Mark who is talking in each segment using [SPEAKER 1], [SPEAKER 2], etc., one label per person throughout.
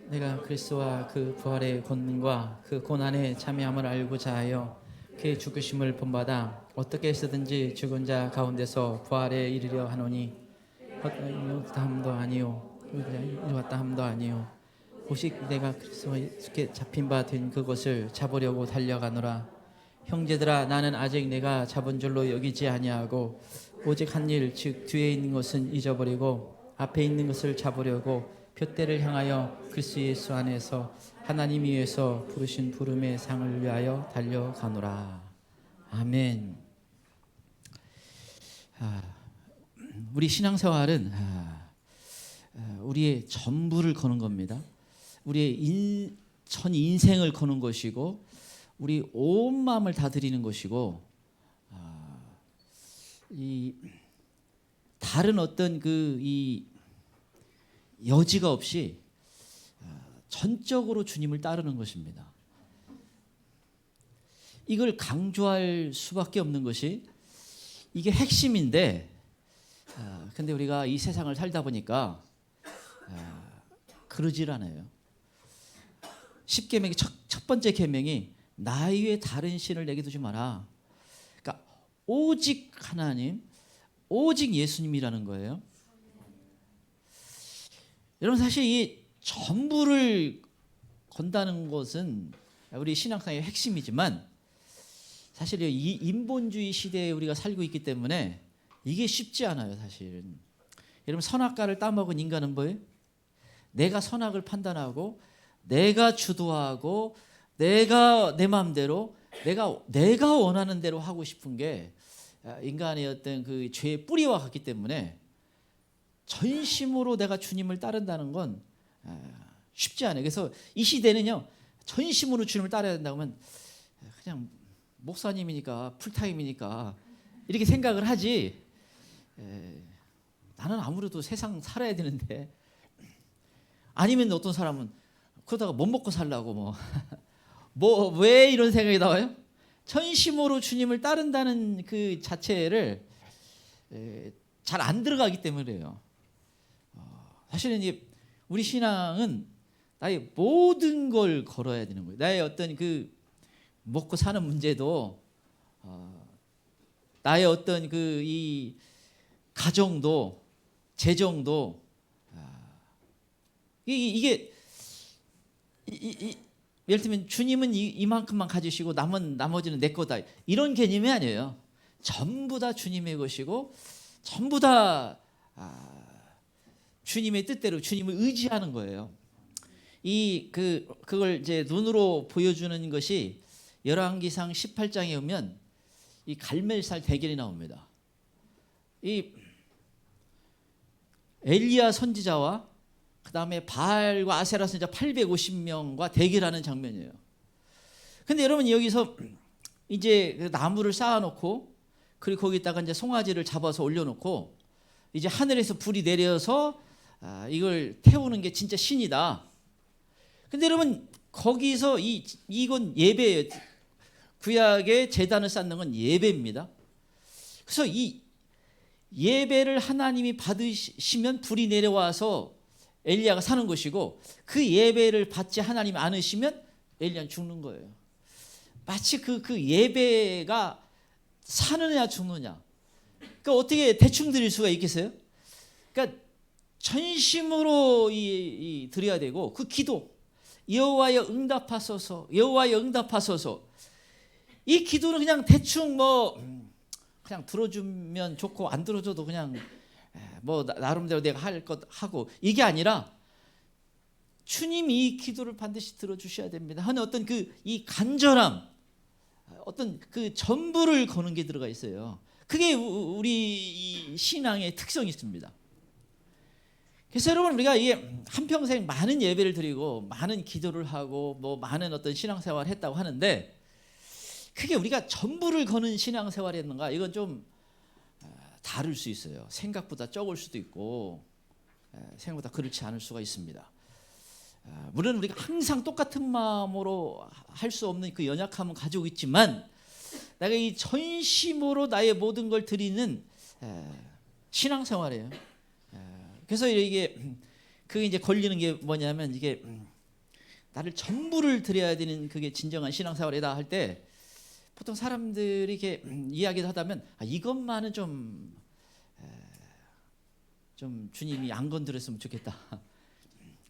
[SPEAKER 1] 내가 그리스도와 그 부활의 권능과 그 고난의 참여함을 알고자 하여 그의 죽으심을 본받아 어떻게 해서든지 죽은 자 가운데서 부활에 이르려 하노니 이루었다 함도 아니요 이루었다 함도 아니요 오직 내가 그리스도와 예수께 잡힌 바 된 그것을 잡으려고 달려가노라. 형제들아, 나는 아직 내가 잡은 줄로 여기지 아니하고 오직 한 일, 즉 뒤에 있는 것은 잊어버리고 앞에 있는 것을 잡으려고 표대를 향하여 그리스도 예수 안에서 하나님 위에서 부르신 부름의 상을 위하여 달려가노라. 아멘. 우리 신앙생활은 우리의 전부를 거는 겁니다. 우리의 전 인생을 거는 것이고 우리 온 마음을 다 드리는 것이고 이 다른 어떤 이 여지가 없이 전적으로 주님을 따르는 것입니다. 이걸 강조할 수밖에 없는 것이 이게 핵심인데 근데 우리가 이 세상을 살다 보니까 그러질 않아요. 10계명의 첫 번째 계명이 나 외에 다른 신을 내게 두지 마라. 그러니까 오직 하나님, 오직 예수님이라는 거예요. 여러분 사실 이 전부를 건다는 것은 우리 신앙생활의 핵심이지만 사실 이 인본주의 시대에 우리가 살고 있기 때문에 이게 쉽지 않아요. 사실은. 여러분 선악과를 따먹은 인간은 뭐예요? 내가 선악을 판단하고 내가 주도하고 내가 내 마음대로 내가 원하는 대로 하고 싶은 게 인간의 어떤 그 죄의 뿌리와 같기 때문에 전심으로 내가 주님을 따른다는 건 쉽지 않아요. 그래서 이 시대는요 전심으로 주님을 따라야 된다고 하면 그냥 목사님이니까 풀타임이니까 이렇게 생각을 하지 나는 아무래도 세상 살아야 되는데 아니면 어떤 사람은 그러다가 못 먹고 살라고 왜 이런 생각이 나와요? 전심으로 주님을 따른다는 그 자체를 잘 안 들어가기 때문에요. 사실은 이제 우리 신앙은 나의 모든 걸 걸어야 되는 거예요. 나의 어떤 그 먹고 사는 문제도 나의 어떤 그 이 가정도 재정도 이게 예를 들면 주님은 이만큼만 가지시고 나머지는 내 거다 이런 개념이 아니에요. 전부 다 주님의 것이고 전부 다 주님의 뜻대로 주님을 의지하는 거예요. 그걸 이제 눈으로 보여주는 것이 열왕기상 18장에 오면 이 갈멜살 대결이 나옵니다. 이 엘리야 선지자와 그 다음에 바알과 아세라 선지자 850명과 대결하는 장면이에요. 근데 여러분 여기서 이제 그 나무를 쌓아놓고 그리고 거기다가 이제 송아지를 잡아서 올려놓고 이제 하늘에서 불이 내려서 이걸 태우는 게 진짜 신이다. 근데 여러분 거기서 이건 예배예요. 구약의 제단을 쌓는 건 예배입니다. 그래서 이 예배를 하나님이 받으시면 불이 내려와서 엘리야가 사는 것이고 그 예배를 받지 하나님 않으시면 엘리야는 죽는 거예요. 마치 그 예배가 사느냐 죽느냐. 그러니까 어떻게 대충 드릴 수가 있겠어요? 그러니까 전심으로 드려야 되고 그 기도 여호와여 응답하소서 여호와여 응답하소서 이 기도는 그냥 대충 그냥 들어주면 좋고 안 들어줘도 그냥 나름대로 내가 할 것 하고 이게 아니라 주님이 이 기도를 반드시 들어주셔야 됩니다 하는 어떤 이 간절함 어떤 그 전부를 거는 게 들어가 있어요. 그게 우리 이 신앙의 특성이 있습니다. 그래서 여러분 우리가 이게 한평생 많은 예배를 드리고 많은 기도를 하고 많은 어떤 신앙생활을 했다고 하는데 그게 우리가 전부를 거는 신앙생활이었는가 이건 좀 다를 수 있어요. 생각보다 적을 수도 있고 생각보다 그렇지 않을 수가 있습니다. 물론 우리가 항상 똑같은 마음으로 할 수 없는 그 연약함은 가지고 있지만 내가 이 전심으로 나의 모든 걸 드리는 신앙생활이에요. 그래서 이게 그게 이제 걸리는 게 뭐냐면 이게 나를 전부를 드려야 되는 그게 진정한 신앙생활이다 할 때 보통 사람들이 이렇게 이야기를 하다면 이것만은 좀 주님이 안 건드렸으면 좋겠다.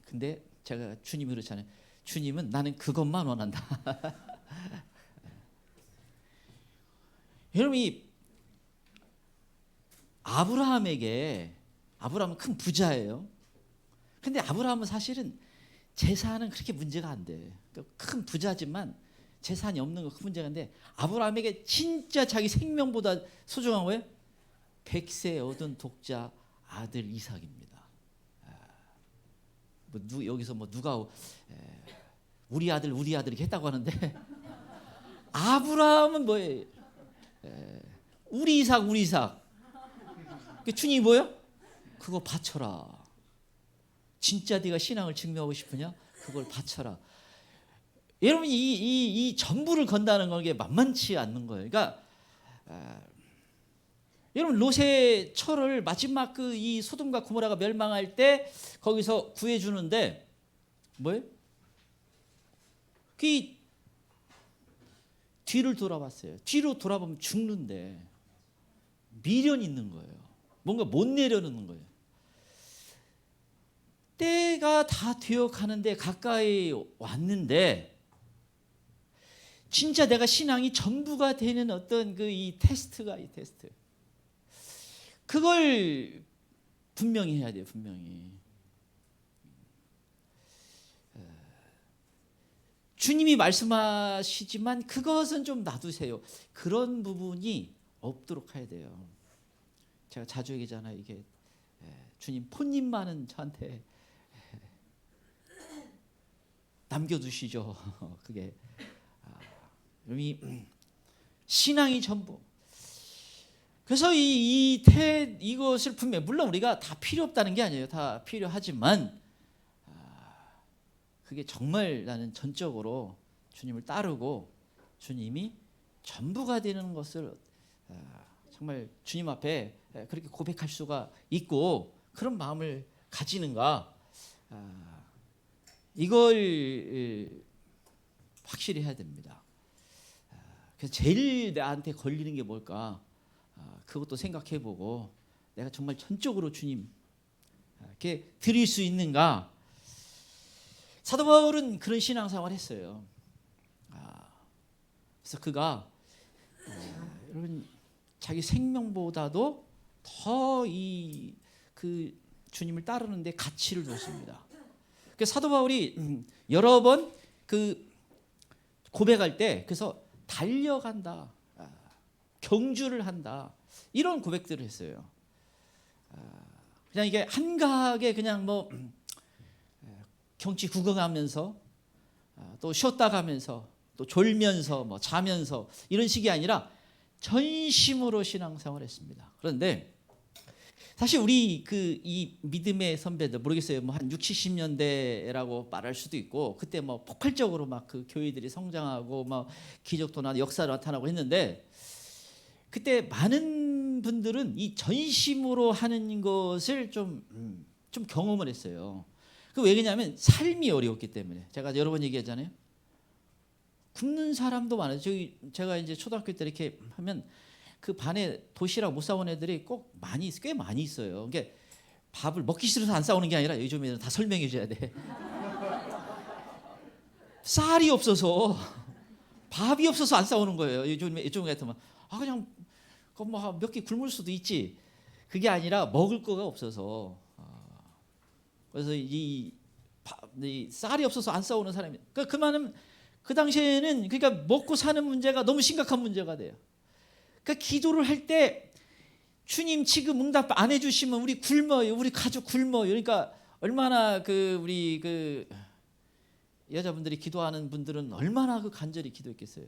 [SPEAKER 1] 근데 제가 주님이 그렇잖아요. 주님은 나는 그것만 원한다. 여러분 이 아브라함은 큰 부자예요. 근데 아브라함은 사실은 재산은 그렇게 문제가 안 돼. 큰 부자지만 재산이 없는 거 큰 문제가 안 돼. 아브라함에게 진짜 자기 생명보다 소중한 거예요. 100세 얻은 독자 아들 이삭입니다. 여기서 누가 우리 아들 이렇게 했다고 하는데 아브라함은 뭐예요? 우리 이삭. 주님이 뭐예요? 그거 바쳐라. 진짜 네가 신앙을 증명하고 싶으냐? 그걸 바쳐라. 여러분 이 전부를 건다는 건 만만치 않는 거예요. 그러니까 여러분 롯의 처를 마지막 이 소돔과 고모라가 멸망할 때 거기서 구해주는데 뭐예요? 그 뒤를 돌아봤어요. 뒤로 돌아보면 죽는데 미련이 있는 거예요. 뭔가 못 내려놓는 거예요. 때가 다 되어가는데 가까이 왔는데 진짜 내가 신앙이 전부가 되는 어떤 이 테스트가 이 테스트. 그걸 분명히 해야 돼요. 분명히. 주님이 말씀하시지만 그것은 좀 놔두세요. 그런 부분이 없도록 해야 돼요. 제가 자주 얘기하잖아요. 이게 주님 폰님만은 저한테 남겨두시죠. 그게 신앙이 전부. 그래서 이것을 분명 물론 우리가 다 필요 없다는 게 아니에요. 다 필요하지만 그게 정말 나는 전적으로 주님을 따르고 주님이 전부가 되는 것을 정말 주님 앞에 그렇게 고백할 수가 있고 그런 마음을 가지는가 이걸 확실히 해야 됩니다. 그래서 제일 나한테 걸리는 게 뭘까? 그것도 생각해보고 내가 정말 전적으로 주님 이렇게 드릴 수 있는가? 사도 바울은 그런 신앙생활을 했어요. 그래서 그가 여러분 자기 생명보다도 더 그 주님을 따르는데 가치를 뒀습니다. 그래서 사도 바울이 여러 번 그 고백할 때 그래서 달려간다, 경주를 한다 이런 고백들을 했어요. 그냥 이게 한가하게 그냥 경치 구경하면서 또 쉬었다 가면서 또 졸면서 자면서 이런 식이 아니라 전심으로 신앙생활했습니다. 그런데 사실 우리 이 믿음의 선배들 모르겠어요. 한 60, 70년대라고 말할 수도 있고 그때 폭발적으로 그 교회들이 성장하고 기적도 나타나고 역사가 나타나고 했는데 그때 많은 분들은 이 전심으로 하는 것을 좀 경험을 했어요. 그 왜 그러냐면 삶이 어려웠기 때문에. 제가 여러 번 얘기하잖아요. 굶는 사람도 많아요. 제가 이제 초등학교 때 이렇게 하면 그 반에 도시락 못 사온 애들이 꽤 많이 있어요. 그러니까 밥을 먹기 싫어서 안 싸우는 게 아니라 요즘에는 다 설명해 줘야 돼. 쌀이 없어서 밥이 없어서 안 싸우는 거예요. 요즘 같으면 그냥 몇 개 굶을 수도 있지. 그게 아니라 먹을 거가 없어서. 그래서 이 쌀이 없어서 안 싸우는 사람이. 그 말은 그 당시에는 그러니까 먹고 사는 문제가 너무 심각한 문제가 돼요. 그러니까 기도를 할 때 주님 지금 응답 안 해주시면 우리 굶어요, 우리 가족 굶어요. 그러니까 얼마나 우리 여자분들이 기도하는 분들은 얼마나 간절히 기도했겠어요.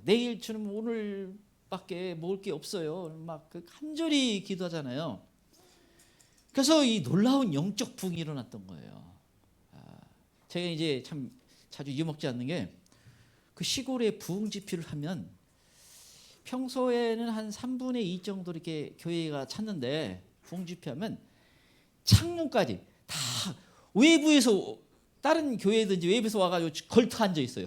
[SPEAKER 1] 내일 주님 오늘밖에 먹을 게 없어요. 간절히 기도하잖아요. 그래서 이 놀라운 영적 부흥이 일어났던 거예요. 제가 이제 참 자주 잊어먹지 않는 게 그 시골에 부흥 집회를 하면 평소에는 한 3분의 2 정도 이렇게 교회가 찼는데 부흥 집회하면 창문까지 다 외부에서 다른 교회든지 외부에서 와가지고 걸터 앉아 있어요.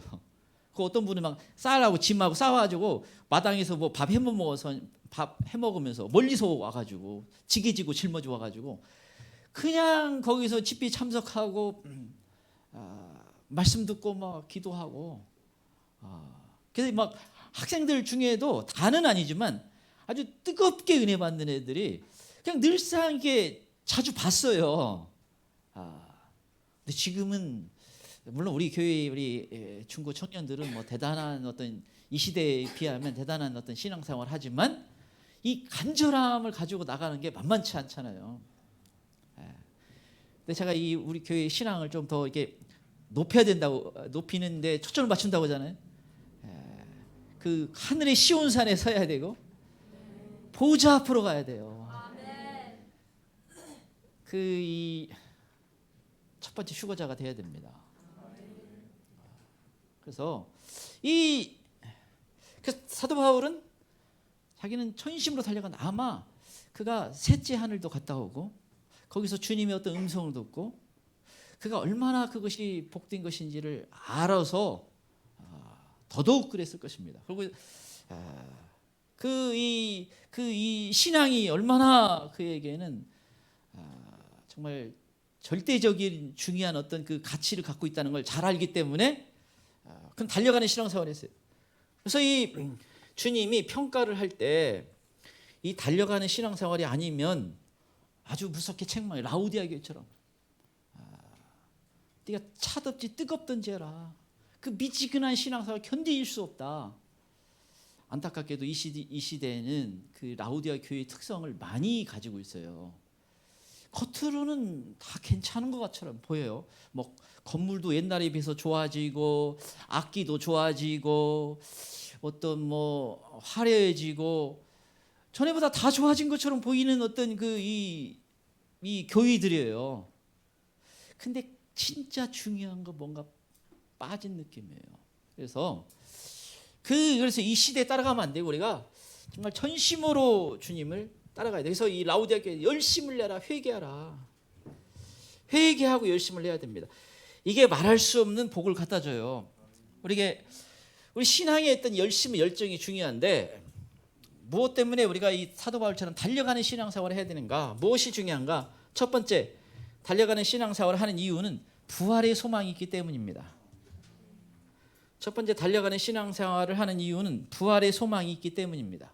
[SPEAKER 1] 그 어떤 분은 막 쌀하고 짐하고 싸가지고 마당에서 뭐 밥 해먹으면서 멀리서 와가지고 지게지고 짊어져 와가지고 그냥 거기서 집회 참석하고 말씀 듣고 막 기도하고 그래서 막 학생들 중에도 다는 아니지만 아주 뜨겁게 은혜 받는 애들이 그냥 늘상 이게 자주 봤어요. 근데 지금은 물론 우리 교회 우리 중고 청년들은 뭐 대단한 어떤 이 시대에 비하면 대단한 어떤 신앙생활을 하지만 이 간절함을 가지고 나가는 게 만만치 않잖아요. 근데 제가 이 우리 교회 신앙을 좀 더 이렇게 높여야 된다고 높이는데 초점을 맞춘다고 하잖아요. 그 하늘의 시온산에 서야 되고 보좌 앞으로 가야 돼요. 그 이 첫 번째 휴거자가 돼야 됩니다. 그래서 사도 바울은 자기는 천심으로 달려간 아마 그가 셋째 하늘도 갔다 오고 거기서 주님의 어떤 음성을 듣고 그가 얼마나 그것이 복된 것인지를 알아서 더더욱 그랬을 것입니다. 그리고 이 신앙이 얼마나 그에게는 정말 절대적인 중요한 어떤 그 가치를 갖고 있다는 걸 잘 알기 때문에 그건 달려가는 신앙생활을 했어요. 그래서 이 주님이 평가를 할 때 이 달려가는 신앙생활이 아니면 아주 무섭게 책망해. 라우디아 교회처럼 네가 차덥지 뜨겁든지 해라. 그 미지근한 신앙생활 견딜 수 없다. 안타깝게도 이 시대에는 그 라우디아 교회의 특성을 많이 가지고 있어요. 겉으로는 다 괜찮은 것처럼 보여요. 뭐 건물도 옛날에 비해서 좋아지고 악기도 좋아지고 어떤 뭐 화려해지고 전에보다 다 좋아진 것처럼 보이는 어떤 이 교회들이에요. 근데 진짜 중요한 거 뭔가 빠진 느낌이에요. 그래서 이 시대에 따라가면 안 되고 우리가 정말 전심으로 주님을 따라가야 돼. 그래서 이 라우디아 교회 열심을 내라, 회개하라. 회개하고 열심을 내야 됩니다. 이게 말할 수 없는 복을 갖다 줘요. 우리 신앙에 어떤 열심과 열정이 중요한데 무엇 때문에 우리가 이 사도 바울처럼 달려가는 신앙생활을 해야 되는가? 무엇이 중요한가? 첫 번째, 달려가는 신앙생활을 하는 이유는 부활의 소망이 있기 때문입니다. 첫 번째, 달려가는 신앙생활을 하는 이유는 부활의 소망이 있기 때문입니다.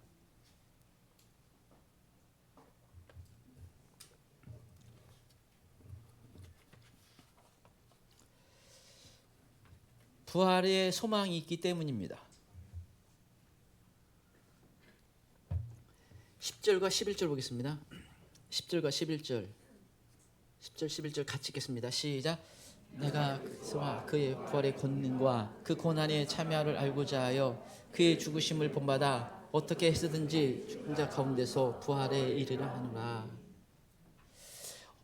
[SPEAKER 1] 부활의 소망이 있기 때문입니다. 10절과 11절 보겠습니다. 10절과 11절 10절 11절 같이 읽겠습니다. 시작. 내가 그의 부활의 권능과 그 고난의 참여를 알고자 하여 그의 죽으심을 본받아 어떻게 해서든지 죽은 자 가운데서 부활에 이르려 하노라.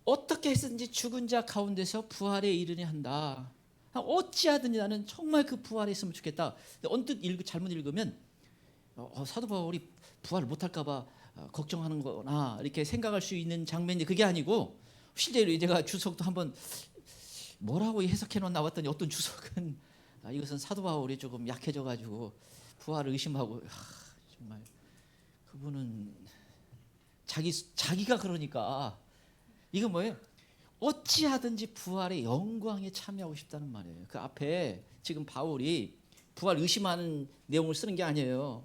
[SPEAKER 1] 어떻게 해서든지 죽은 자 가운데서 부활에 이르려 한다. 어찌하든지 나는 정말 그 부활에 있으면 좋겠다. 언뜻 잘못 읽으면 사도 바울이 부활을 못할까 봐 걱정하는 거나 이렇게 생각할 수 있는 장면이 그게 아니고 실제로 제가 주석도 한번 뭐라고 해석해 놓나 봤더니 어떤 주석은 이것은 사도 바울이 조금 약해져 가지고 부활을 의심하고 정말 그분은 자기가 그러니까 이거 뭐예요? 어찌하든지 부활의 영광에 참여하고 싶다는 말이에요. 그 앞에 지금 바울이 부활 의심하는 내용을 쓰는 게 아니에요.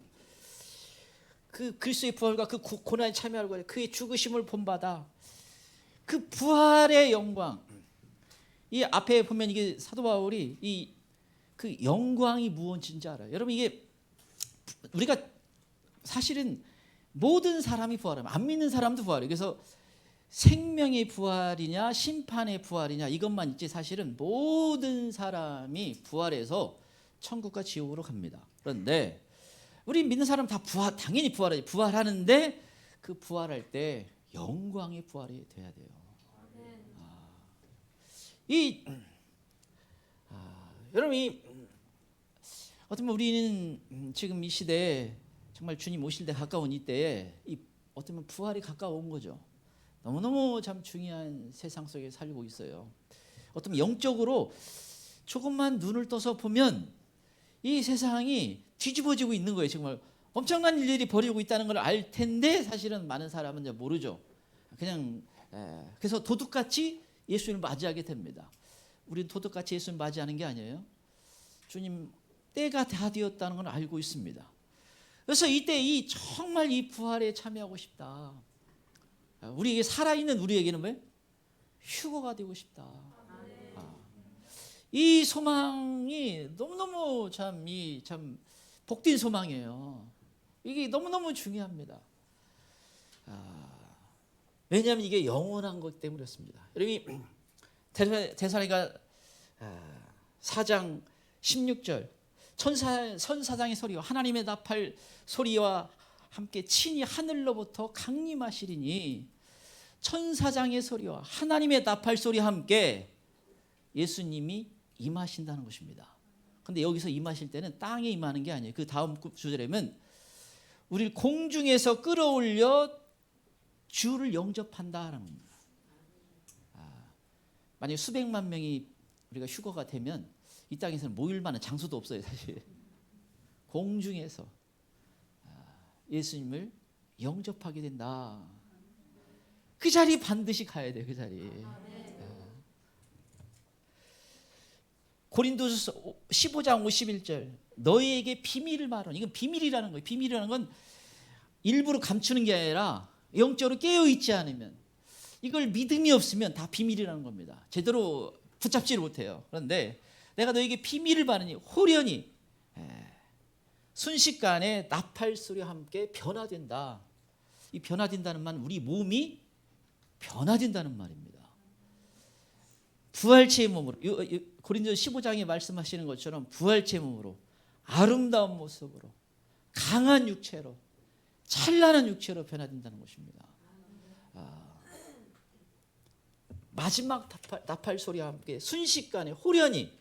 [SPEAKER 1] 그 그리스도의 부활과 그 고난에 참여하고 그의 죽으심을 본받아 그 부활의 영광. 이 앞에 보면 이게 사도 바울이 그 영광이 무엇인지 알아요. 여러분 이게 우리가 사실은 모든 사람이 부활하면 안 믿는 사람도 부활해요. 그래서 생명의 부활이냐 심판의 부활이냐 이것만 있지 사실은 모든 사람이 부활해서 천국과 지옥으로 갑니다. 그런데 우리 믿는 사람 다 당연히 부활하는데 그 부활할 때 영광의 부활이 돼야 돼요. 여러분 어쩌면 우리는 지금 이 시대에 정말 주님 오실 때 가까운 이때에 어쩌면 부활이 가까운 거죠. 너무너무 참 중요한 세상 속에 살고 있어요. 어떤 영적으로 조금만 눈을 떠서 보면 이 세상이 뒤집어지고 있는 거예요. 정말 엄청난 일들이 벌어지고 있다는 걸 알 텐데 사실은 많은 사람은 이제 모르죠. 그냥 그래서 도둑같이 예수님을 맞이하게 됩니다. 우리는 도둑같이 예수님을 맞이하는 게 아니에요. 주님 때가 다 되었다는 걸 알고 있습니다. 그래서 이때 정말 이 부활에 참여하고 싶다. 우리에게 살아있는 우리에게는 왜? 휴거가 되고 싶다. 이 소망이 너무너무 참 복된 소망이에요. 이게 너무너무 중요합니다. 왜냐하면 이게 영원한 것 때문에 그렇습니다. 여러분이 데살로니가 4장 16절 천사장의 소리와 하나님의 나팔 소리와 함께 친히 하늘로부터 강림하시리니 천사장의 소리와 하나님의 나팔 소리와 함께 예수님이 임하신다는 것입니다. 근데 여기서 임하실 때는 땅에 임하는 게 아니에요. 그 다음 구절에는 우리를 공중에서 끌어올려 주를 영접한다라는 겁니다. 만약에 수백만 명이 우리가 휴거가 되면 이 땅에서는 모일 만한 장소도 없어요. 사실 공중에서 예수님을 영접하게 된다. 그 자리 반드시 가야 돼요. 그 자리. 고린도서 15장 51절 너희에게 비밀을 말하노니 이건 비밀이라는 거예요. 비밀이라는 건 일부러 감추는 게 아니라 영적으로 깨어있지 않으면 이걸 믿음이 없으면 다 비밀이라는 겁니다. 제대로 붙잡지를 못해요. 그런데 내가 너에게 비밀을 말하니 호련히 순식간에 나팔 소리와 함께 변화된다. 이 변화된다는 말은 우리 몸이 변화된다는 말입니다. 부활체의 몸으로 고린도서 15장에 말씀하시는 것처럼 부활체의 몸으로 아름다운 모습으로 강한 육체로 찬란한 육체로 변화된다는 것입니다. 마지막 나팔 소리와 함께 순식간에 호련히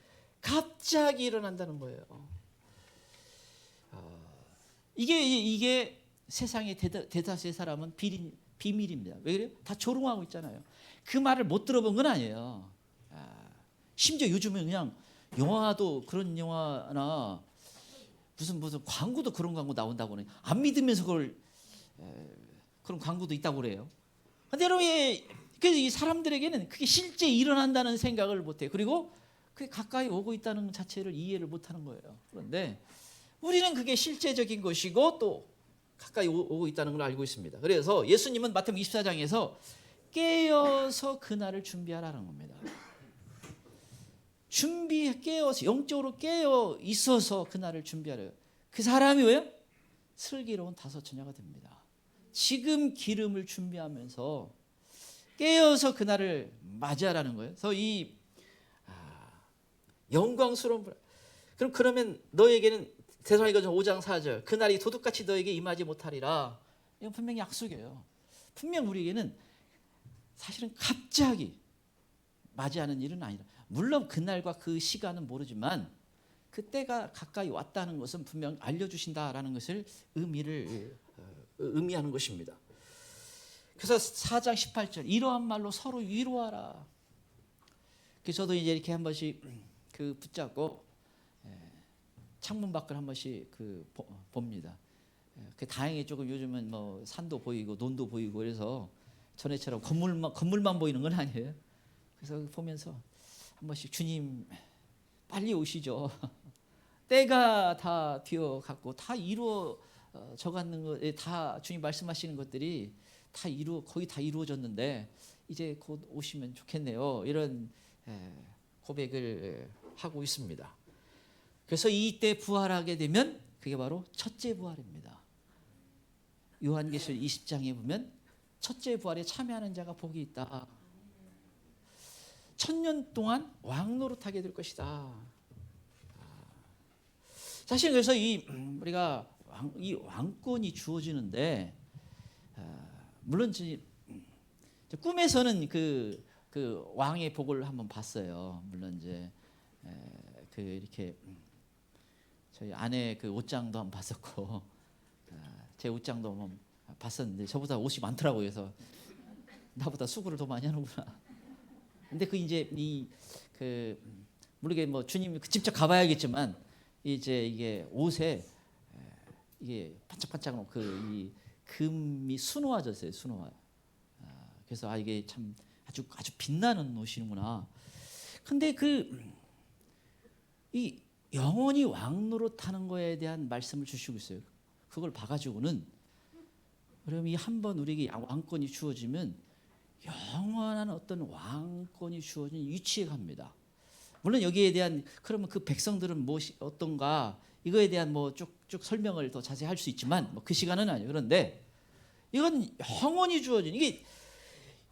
[SPEAKER 1] 갑자기 일어난다는 거예요. 이게 세상의 대다수의 사람은 비밀입니다. 왜 그래요? 다 조롱하고 있잖아요. 그 말을 못 들어본 건 아니에요. 심지어 요즘은 그냥 영화도 그런 영화나 무슨 광고도 그런 광고 나온다고 하니 안 믿으면서 그걸 그런 광고도 있다고 그래요. 근데 여러분 그래서 이 사람들에게는 그게 실제 일어난다는 생각을 못해요. 그리고 그게 가까이 오고 있다는 자체를 이해를 못하는 거예요. 그런데 우리는 그게 실제적인 것이고 또 가까이 오고 있다는 걸 알고 있습니다. 그래서 예수님은 마태복음 24장에서 깨어서 그날을 준비하라는 겁니다. 깨어서 영적으로 깨어 있어서 그날을 준비하래요. 그 사람이 왜요? 슬기로운 다섯 처녀가 됩니다. 지금 기름을 준비하면서 깨어서 그날을 맞이하라는 거예요. 그래서 이 영광스러운 그러면 너에게는 데살로니가서 5장 4절 그날이 도둑같이 너에게 임하지 못하리라. 이건 분명히 약속이에요. 분명 우리에게는 사실은 갑자기 맞이하는 일은 아니다. 물론 그날과 그 시간은 모르지만 그때가 가까이 왔다는 것은 분명 알려주신다라는 것을 의미하는 것입니다. 그래서 4장 18절 이러한 말로 서로 위로하라. 그래서 저도 이제 이렇게 한 번씩 그 붙잡고 창문 밖을 한 번씩 봅니다. 그 다행히 조금 요즘은 뭐 산도 보이고 논도 보이고 그래서 전에처럼 건물만 보이는 건 아니에요. 그래서 보면서 한 번씩 주님 빨리 오시죠. 때가 다 되어갔고 다 이루어져 가는 거, 다 주님 말씀하시는 것들이 거의 다 이루어졌는데 이제 곧 오시면 좋겠네요. 이런 고백을 하고 있습니다. 그래서 이때 부활하게 되면 그게 바로 첫째 부활입니다. 요한계시록 20장에 보면 첫째 부활에 참여하는 자가 복이 있다. 1000년 동안 왕노릇하게 될 것이다. 사실 그래서 우리가 이 왕권이 주어지는데 물론 꿈에서는 그 왕의 복을 한번 봤어요. 물론 이제 이렇게 저희 아내 그 옷장도 한번 봤었고 제 옷장도 한번 봤었는데 저보다 옷이 많더라고요. 그래서 나보다 수고를 더 많이 하는구나. 근데 그 이제 모르게 뭐 주님 직접 가봐야겠지만 이제 이게 옷에 이게 반짝반짝 이 금이 수놓아졌어요. 수놓아. 그래서 이게 참 아주 빛나는 옷이구나. 근데 이 영원히 왕노릇하는 거에 대한 말씀을 주시고 있어요. 그걸 봐가지고는 그럼 이 한 번 우리에게 왕권이 주어지면 영원한 어떤 왕권이 주어진 위치에 갑니다. 물론 여기에 대한 그러면 그 백성들은 무엇이 어떤가 이거에 대한 뭐 쭉쭉 설명을 더 자세히 할 수 있지만 뭐 그 시간은 아니에요. 그런데 이건 영원히 주어진 이게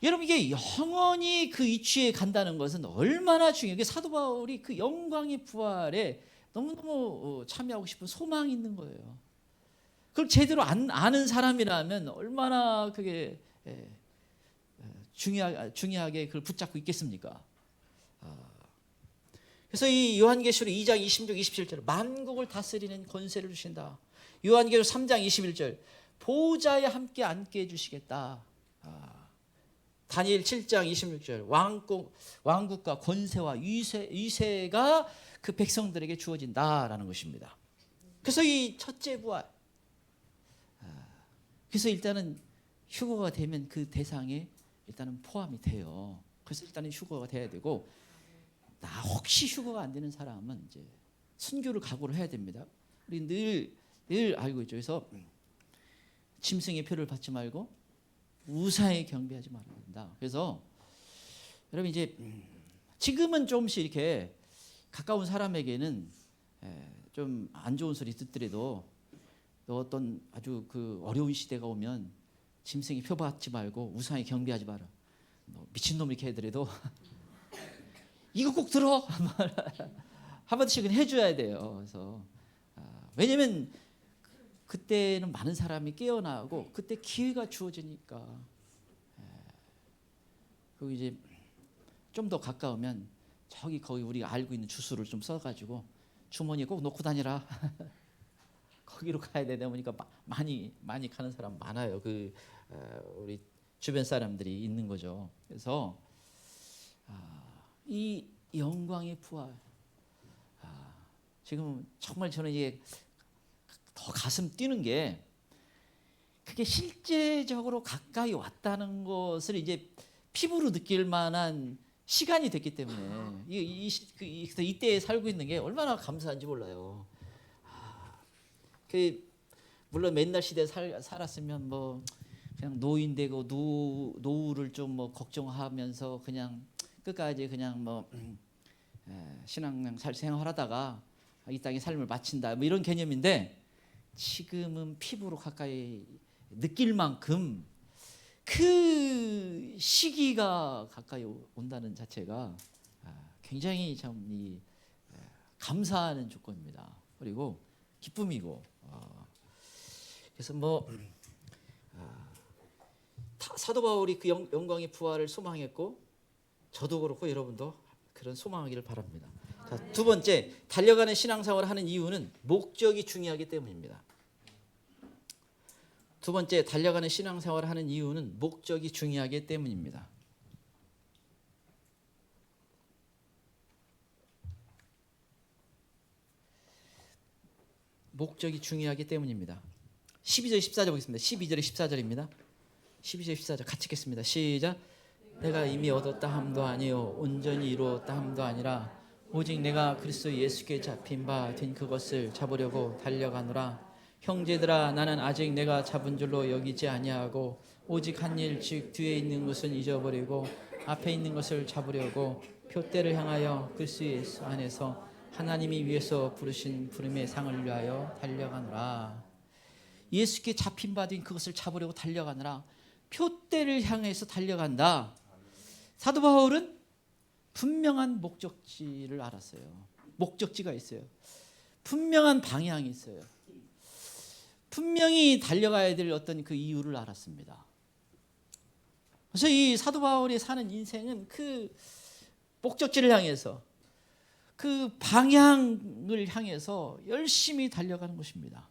[SPEAKER 1] 여러분 이게 영원히 그 위치에 간다는 것은 얼마나 중요해요. 이게 사도 바울이 그 영광의 부활에 너무너무 참여하고 싶은 소망이 있는 거예요. 그걸 제대로 아는 사람이라면 얼마나 그게 중요하게 그걸 붙잡고 있겠습니까? 그래서 이 요한계시록 2장 26, 27절 만국을 다스리는 권세를 주신다. 요한계시록 3장 21절 보좌에 함께 앉게 해주시겠다. 다니엘 7장 26절 왕국과 권세와 위세가 그 백성들에게 주어진다라는 것입니다. 그래서 이 첫째 부활 그래서 일단은 휴거가 되면 그 대상에 일단은 포함이 돼요. 그래서 일단은 휴거가 돼야 되고 나 혹시 휴거가 안 되는 사람은 이제 순교를 각오를 해야 됩니다. 우리 늘 알고 있죠. 그래서 짐승의 표를 받지 말고 우상에 경배하지 말아야 된다. 그래서 여러분 이제 지금은 조금씩 이렇게 가까운 사람에게는 좀 안 좋은 소리 듣더라도 또 어떤 아주 그 어려운 시대가 오면 짐승의 표 받지 말고 우상에 경배하지 마라. 미친놈 이렇게 해더라도 이거 꼭 들어 한 번씩은 해줘야 돼요. 그래서 왜냐면 그때는 많은 사람이 깨어나고 그때 기회가 주어지니까 그리고 이제 좀 더 가까우면 거기 우리가 알고 있는 주소를 좀 써가지고 주머니에 꼭 놓고 다니라. 거기로 가야 되다 보니까 많이 가는 사람 많아요. 우리 주변 사람들이 있는 거죠. 그래서 이 영광의 부활 지금 정말 저는 이게 더 가슴 뛰는 게 그게 실제적으로 가까이 왔다는 것을 이제 피부로 느낄 만한 시간이 됐기 때문에 이때에 살고 있는 게 얼마나 감사한지 몰라요. 물론 맨날 시대에 살았으면 뭐 그냥 노인 되고 노후를 좀 뭐 걱정하면서 그냥 끝까지 그냥 뭐 신앙 생활하다가 이 땅의 삶을 마친다 뭐 이런 개념인데 지금은 피부로 가까이 느낄 만큼 그 시기가 가까이 온다는 자체가 굉장히 참 감사하는 조건입니다. 그리고 기쁨이고 그래서 뭐 사도 바울이 그 영광의 부활을 소망했고 저도 그렇고 여러분도 그런 소망하기를 바랍니다. 자, 두 번째 달려가는 신앙생활을 하는 이유는 목적이 중요하기 때문입니다. 두 번째 달려가는 신앙생활을 하는 이유는 목적이 중요하기 때문입니다. 목적이 중요하기 때문입니다. 12절 14절 보겠습니다. 12절에 14절입니다. 12절 14절 같이 읽겠습니다. 시작. 내가 이미 얻었다 함도 아니요 온전히 이루었다 함도 아니라 오직 내가 그리스도 예수께 잡힌 바 된 그것을 잡으려고 달려가노라. 형제들아 나는 아직 내가 잡은 줄로 여기지 아니하고 오직 한 일 즉 뒤에 있는 것은 잊어버리고 앞에 있는 것을 잡으려고 표대를 향하여 그리스도 예수 안에서 하나님이 위에서 부르신 부름의 상을 위하여 달려가노라. 예수께 잡힌 바 된 그것을 잡으려고 달려가노라. 표대를 향해서 달려간다. 사도 바울은 분명한 목적지를 알았어요. 목적지가 있어요. 분명한 방향이 있어요. 분명히 달려가야 될 어떤 그 이유를 알았습니다. 그래서 이 사도 바울이 사는 인생은 그 목적지를 향해서 그 방향을 향해서 열심히 달려가는 것입니다.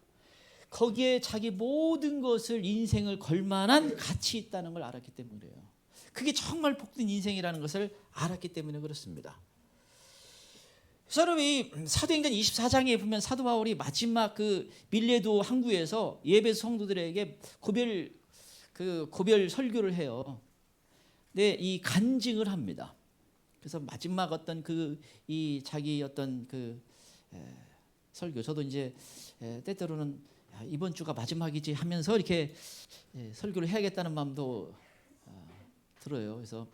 [SPEAKER 1] 거기에 자기 모든 것을 인생을 걸 만한 가치 있다는 걸 알았기 때문에 그래요. 그게 정말 복된 인생이라는 것을 알았기 때문에 그렇습니다. 그래서 여러분 이 사도행전 24장에 보면 사도 바울이 마지막 그 밀레도 항구에서 예배 성도들에게 고별 설교를 해요. 네, 이 간증을 합니다. 그래서 마지막 어떤 이 자기 어떤 설교, 저도 이제 때때로는 이번 주가 마지막이지 하면서 이렇게 설교를 해야겠다는 마음도 들어요. 그래서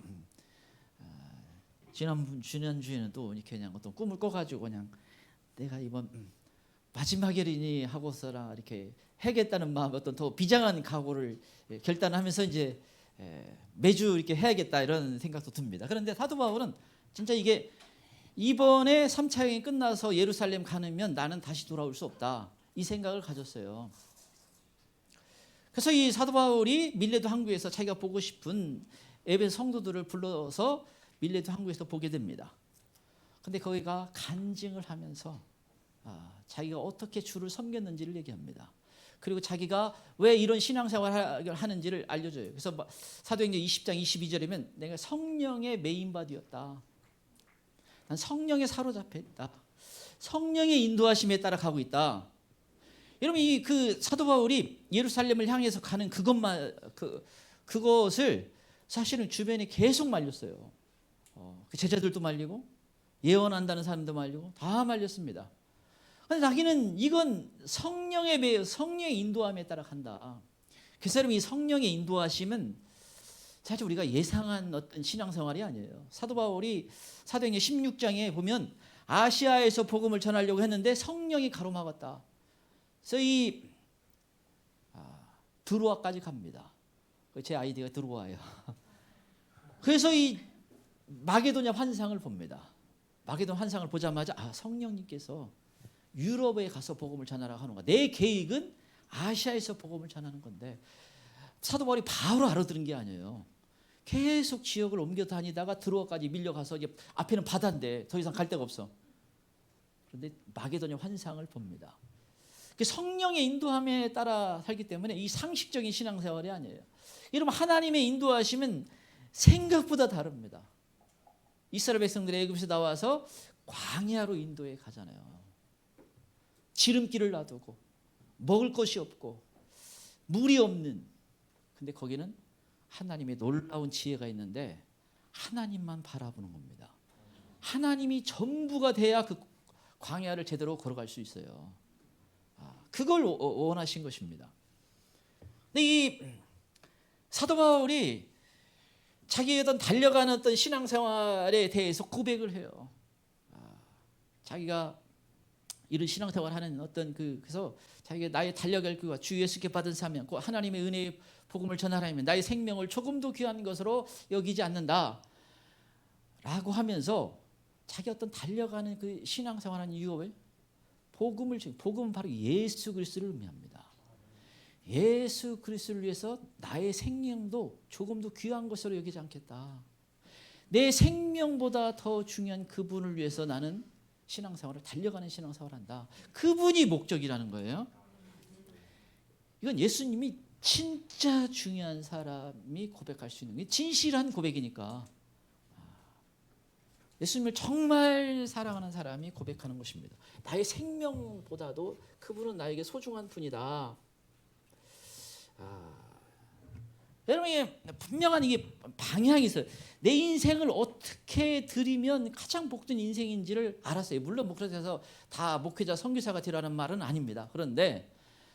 [SPEAKER 1] 지난주에는 또 이렇게 그냥 어떤 꿈을 꿔가지고 그냥 내가 이번 마지막이니 하고서라 이렇게 해야겠다는 마음, 어떤 더 비장한 각오를 결단하면서 이제 매주 이렇게 해야겠다 이런 생각도 듭니다. 그런데 사도 바울은 진짜 이게 이번에 3차 여행이 끝나서 예루살렘 가면 나는 다시 돌아올 수 없다, 이 생각을 가졌어요. 그래서 이 사도 바울이 밀레도 항구에서 자기가 보고 싶은 에베소 성도들을 불러서 밀레도 항구에서 보게 됩니다. 근데 거기가 간증을 하면서 자기가 어떻게 주를 섬겼는지를 얘기합니다. 그리고 자기가 왜 이런 신앙생활을 하는지를 알려줘요. 그래서 사도행전 20장 22절이면 내가 성령의 메인바디였다, 난 성령에 사로잡혀 있다, 성령의 인도하심에 따라 가고 있다. 여러분 이 사도 바울이 예루살렘을 향해서 가는 그것을 사실은 주변에 계속 말렸어요. 그 제자들도 말리고 예언한다는 사람도 말리고 다 말렸습니다. 근데 자기는 이건 성령의 인도함에 따라 간다. 그 사람이 성령의 인도하심은 사실 우리가 예상한 어떤 신앙생활이 아니에요. 사도 바울이 사도행전 16장에 보면 아시아에서 복음을 전하려고 했는데 성령이 가로막았다. 그래서 이 드로아까지 갑니다. 제 아이디가 드로아예요. 그래서 이 마게도냐 환상을 봅니다. 마게도냐 환상을 보자마자 성령님께서 유럽에 가서 복음을 전하라고 하는 거야. 내 계획은 아시아에서 복음을 전하는 건데, 사도 바울이 바로 알아들은 게 아니에요. 계속 지역을 옮겨 다니다가 드로아까지 밀려가서 이제 앞에는 바다인데 더 이상 갈 데가 없어. 그런데 마게도냐 환상을 봅니다. 성령의 인도함에 따라 살기 때문에 이 상식적인 신앙생활이 아니에요. 여러분 하나님의 인도하심은 생각보다 다릅니다. 이스라엘 백성들이 애굽에서 나와서 광야로 인도해 가잖아요. 지름길을 놔두고 먹을 것이 없고 물이 없는, 근데 거기는 하나님의 놀라운 지혜가 있는데 하나님만 바라보는 겁니다. 하나님이 전부가 돼야 그 광야를 제대로 걸어갈 수 있어요. 그걸 원하신 것입니다. 근데 이 사도 바울이 자기의 어떤 달려가는 어떤 신앙생활에 대해서 고백을 해요. 자기가 이런 신앙생활하는 어떤 그래서 자기가 나의 달려갈 그와 주 예수께 받은 사명, 하나님의 은혜의 복음을 전하라면 나의 생명을 조금도 귀한 것으로 여기지 않는다 라고 하면서 자기 어떤 달려가는 그 신앙생활하는 이유가 복음은 바로 예수 그리스도를 의미합니다. 예수 그리스도를 위해서 나의 생명도 조금도 귀한 것으로 여기지 않겠다. 내 생명보다 더 중요한 그분을 위해서 나는 신앙생활을 달려가는 신앙생활을 한다. 그분이 목적이라는 거예요. 이건 예수님이 진짜 중요한 사람이 고백할 수 있는 게 진실한 고백이니까. 예수님을 정말 사랑하는 사람이 고백하는 것입니다. 나의 생명보다도 그분은 나에게 소중한 분이다. 여러분 이게 분명한 이게 방향이 있어요. 내 인생을 어떻게 드리면 가장 복된 인생인지를 알았어요. 물론 그래서 다 목회자 선교사가 되라는 말은 아닙니다. 그런데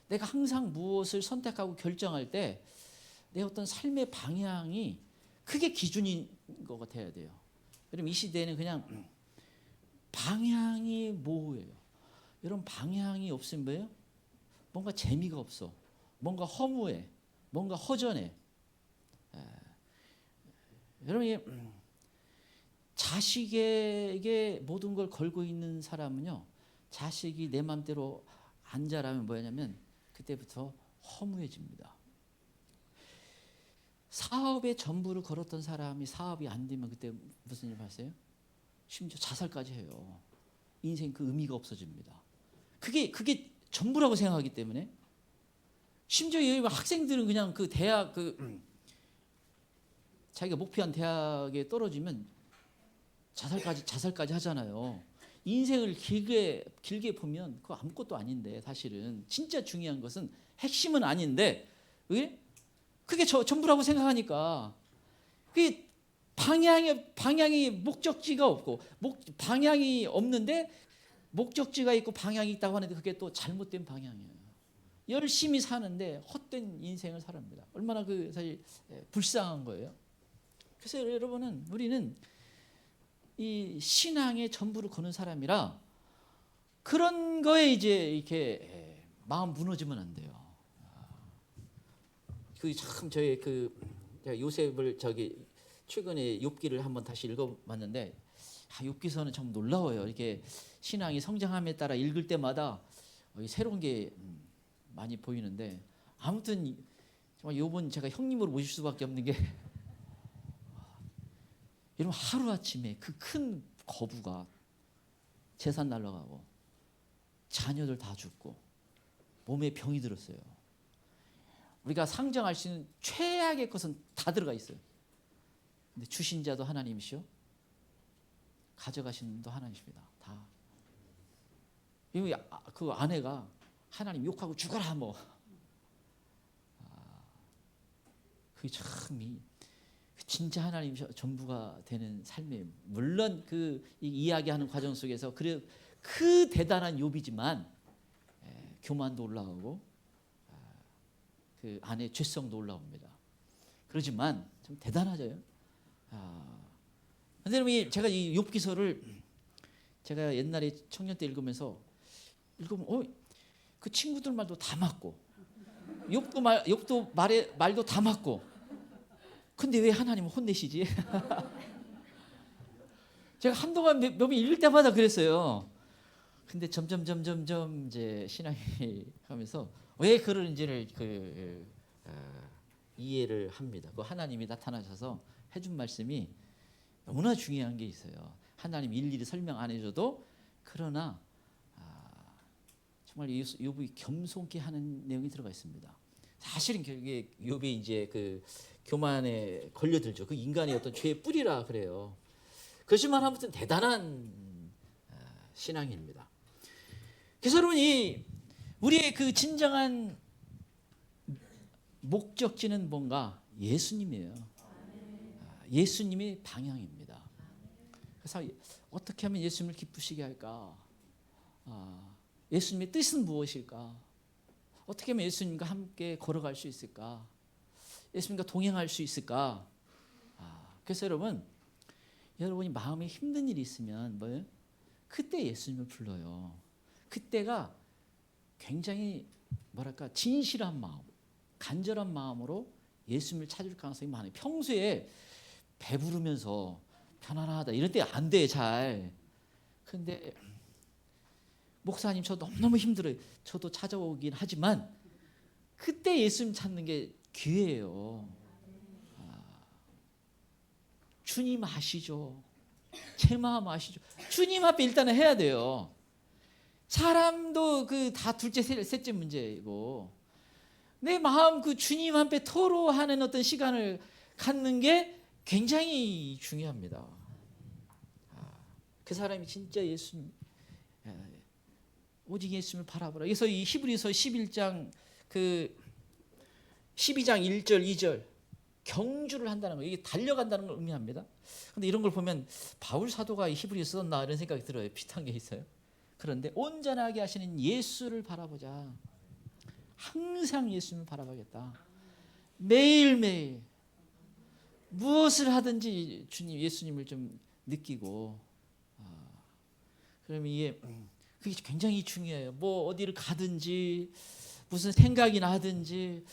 [SPEAKER 1] 내가 항상 무엇을 선택하고 결정할 때 내 어떤 삶의 방향이 그게 기준인 것 같아야 돼요. 여러분 이 시대에는 그냥 방향이 모호해요. 여러분 방향이 없으면 뭐예요? 뭔가 재미가 없어. 뭔가 허무해. 뭔가 허전해. 여러분 자식에게 모든 걸 걸고 있는 사람은요, 자식이 내 마음대로 안 자라면 뭐냐면 그때부터 허무해집니다. 사업에 전부를 걸었던 사람이 사업이 안 되면 그때 무슨 일 봤어요? 심지어 자살까지 해요. 인생 그 의미가 없어집니다. 그게 전부라고 생각하기 때문에. 심지어 학생들은 그냥 그 대학 자기가 목표한 대학에 떨어지면 자살까지 하잖아요. 인생을 길게 보면 그거 아무것도 아닌데 사실은 진짜 중요한 것은 핵심은 아닌데 그게 전부라고 생각하니까 그게 방향이 목적지가 없고 방향이 없는데 목적지가 있고 방향이 있다고 하는데 그게 또 잘못된 방향이에요. 열심히 사는데 헛된 인생을 살합니다. 얼마나 사실 불쌍한 거예요. 그래서 여러분은 우리는 이 신앙의 전부를 거는 사람이라 그런 거에 이제 이렇게 마음 무너지면 안 돼요. 참 저희 요셉을 최근에 욥기를 한번 다시 읽어봤는데 욥기서는 참 놀라워요. 이렇게 신앙이 성장함에 따라 읽을 때마다 새로운 게 많이 보이는데 아무튼 정말 욥은 제가 형님으로 모실 수밖에 없는 게 여러분 하루아침에 그 큰 거부가 재산 날라가고 자녀들 다 죽고 몸에 병이 들었어요. 우리가 상정할 수 있는 최악의 것은 다 들어가 있어요. 근데 주신 자도 하나님이시오, 가져가시는 분도 하나님이십니다. 다. 그 아내가 하나님 욕하고 죽어라 뭐. 그게 참 진짜 하나님 전부가 되는 삶이에요. 물론 이야기하는 과정 속에서 그 대단한 욥이지만 교만도 올라오고 그 안에 죄성도 올라옵니다. 그러지만 참 대단하죠. 그런데 여러분 제가 이 욥기서를 제가 옛날에 청년 때 읽으면서 그 친구들 말도 다 맞고 욥도 말도 다 맞고 근데 왜 하나님은 혼내시지? 제가 한동안 몇 번 읽을 때마다 그랬어요. 근데 점점 이제 신앙이 하면서 왜 그런지를 이해를 합니다. 그 하나님이 나타나셔서 해준 말씀이 너무나 중요한 게 있어요. 하나님 일일이 설명 안 해줘도 그러나 정말 욥이 겸손케 하는 내용이 들어가 있습니다. 사실은 결국에 욥이 이제 교만에 걸려들죠. 그 인간의 어떤 죄의 뿌리라 그래요. 그렇지만 아무튼 대단한 신앙입니다. 그래서 여러분 우리의 진정한 목적지는 뭔가 예수님이에요. 예수님이 방향입니다. 그래서 어떻게 하면 예수님을 기쁘시게 할까? 예수님의 뜻은 무엇일까? 어떻게 하면 예수님과 함께 걸어갈 수 있을까? 예수님과 동행할 수 있을까? 그래서 여러분이 마음에 힘든 일이 있으면 뭐예요? 그때 예수님을 불러요. 그때가 굉장히 진실한 마음, 간절한 마음으로 예수님을 찾을 가능성이 많아요. 평소에 배부르면서 편안하다 이런 때 안 돼 잘. 그런데 목사님 저 너무 힘들어요. 저도 찾아오긴 하지만 그때 예수님 찾는 게 기회예요. 주님 아시죠? 제 마음 아시죠? 주님 앞에 일단은 해야 돼요. 사람도 다 둘째 셋째 문제이고 내 마음 주님 앞에 토로하는 어떤 시간을 갖는 게 굉장히 중요합니다. 그 사람이 진짜 예수님 오직 예수님을 바라보라. 그래서 이 히브리서 11장 12장 1절 2절 경주를 한다는 거, 이게 달려간다는 걸 의미합니다. 그런데 이런 걸 보면 바울 사도가 이 히브리서 썼나 이런 생각이 들어요. 비슷한 게 있어요. 그런데 온전하게 하시는 예수를 바라보자. 항상 예수님을 바라보겠다. 매일매일 무엇을 하든지 예수님을 좀 느끼고 그러면 그게 굉장히 중요해요. 뭐 어디를 가든지 무슨 생각이나 하든지